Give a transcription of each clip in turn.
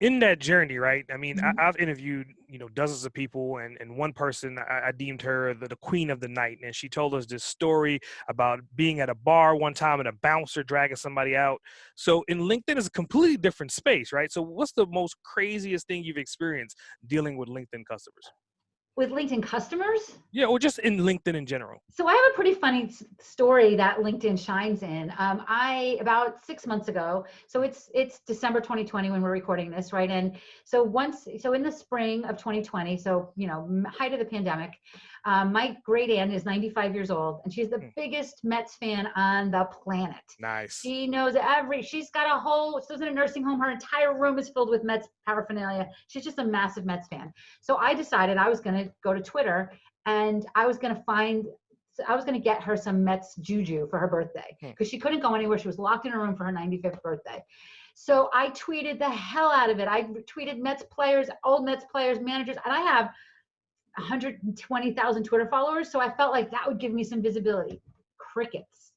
in that journey, right? I mean, Mhm. I've interviewed, dozens of people, and one person, I deemed her the queen of the night. And she told us this story about being at a bar one time and a bouncer dragging somebody out. So in LinkedIn is a completely different space, right? So what's the most craziest thing you've experienced dealing with LinkedIn customers? With LinkedIn customers? Yeah, or just in LinkedIn in general. So I have a pretty funny story that LinkedIn shines in. I about 6 months ago, so it's December 2020 when we're recording this, right? And so in the spring of 2020, so height of the pandemic, my great aunt is 95 years old, and she's the Hmm, biggest Mets fan on the planet. nice. She knows she's got a whole, she lives in a nursing home. Her entire room is filled with Mets paraphernalia. She's just a massive Mets fan. So I decided I was going to go to Twitter and I was going to get her some Mets juju for her birthday Hmm, because she couldn't go anywhere. She was locked in her room for her 95th birthday. So I tweeted the hell out of it. I tweeted Mets players, old Mets players, managers, and I have 120,000 Twitter followers. So I felt like that would give me some visibility. Crickets.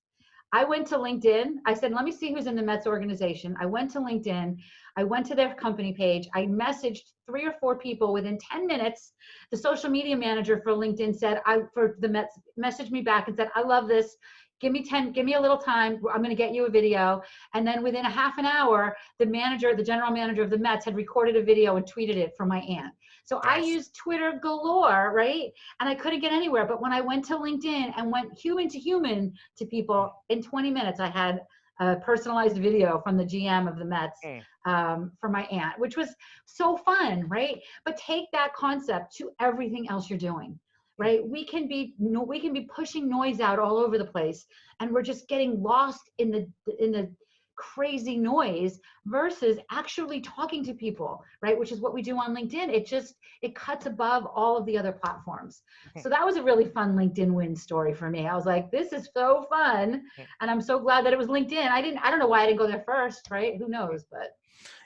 I went to LinkedIn. I said, let me see who's in the Mets organization. I went to LinkedIn. I went to their company page. I messaged 3 or 4 people within 10 minutes. The social media manager for LinkedIn said, for the Mets, messaged me back and said, I love this. Give me a little time. I'm going to get you a video. And then within a half an hour, the general manager of the Mets had recorded a video and tweeted it from my aunt. So I nice. used Twitter galore, right? And I couldn't get anywhere. But when I went to LinkedIn and went human to people, in 20 minutes, I had a personalized video from the GM of the Mets Hmm, for my aunt, which was so fun, right? But take that concept to everything else you're doing, hmm, right? We can be pushing noise out all over the place, and we're just getting lost in the crazy noise versus actually talking to people, right? Which is what we do on LinkedIn. It cuts above all of the other platforms. hmm, So that was a really fun LinkedIn win story for me. I was like, this is so fun. hmm. And I'm so glad that it was LinkedIn. I don't know why I didn't go there first, right? Who knows? But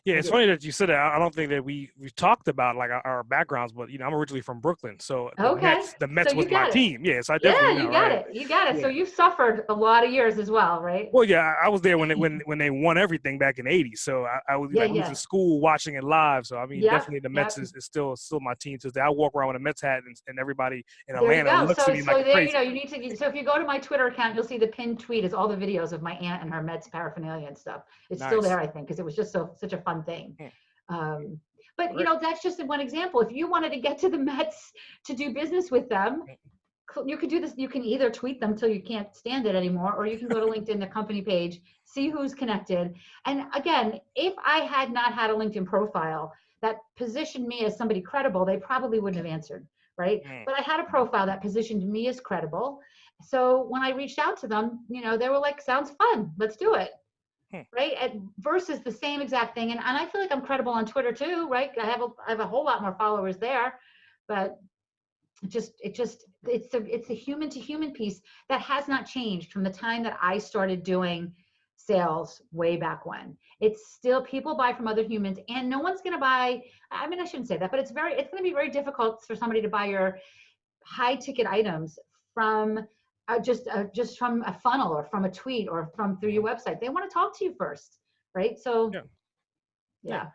Yeah, I it's did. funny that you said that. I don't think that we've talked about like our backgrounds, but I'm originally from Brooklyn, so the Okay. Mets the So Mets was you my got it. team. Yeah, so I definitely Yeah, you got right? it. You got it. Yeah. So you suffered a lot of years as well, right? Well, yeah, I was there when they won everything back in '80s. So I was Yeah, like we was in yeah. school watching it live. So I mean, Yep, definitely the Mets yep. is still my team to this day. I walk around with a Mets hat, and everybody in There you Atlanta go. looks at So me like so a there crazy you need to so if you go to my Twitter account, you'll see the pinned tweet is all the videos of my aunt and her Mets paraphernalia and stuff. It's person. still Nice. there, I think, because it was just such a fun thing. Hmm, Um, but great. that's just one example. If you wanted to get to the Mets to do business with them, Hmm, you could do this. You can either tweet them till you can't stand it anymore, or you can go to LinkedIn, the company page, see who's connected. And again, if I had not had a LinkedIn profile that positioned me as somebody credible, they probably wouldn't have answered, right? hmm, But I had a profile that positioned me as credible. So when I reached out to them, they were like, sounds fun, let's do it. hmm. Right. Versus the same exact thing. And I feel like I'm credible on Twitter too, right? I have a whole lot more followers there, but it's a human to human piece that has not changed from the time that I started doing sales way back when. It's still, people buy from other humans, and no one's going to buy. I mean, I shouldn't say that, but it's going to be very difficult for somebody to buy your high ticket items from just from a funnel or from a tweet or from through your Hmm. website. They want to talk to you first, right? So Yeah. Yeah. yeah.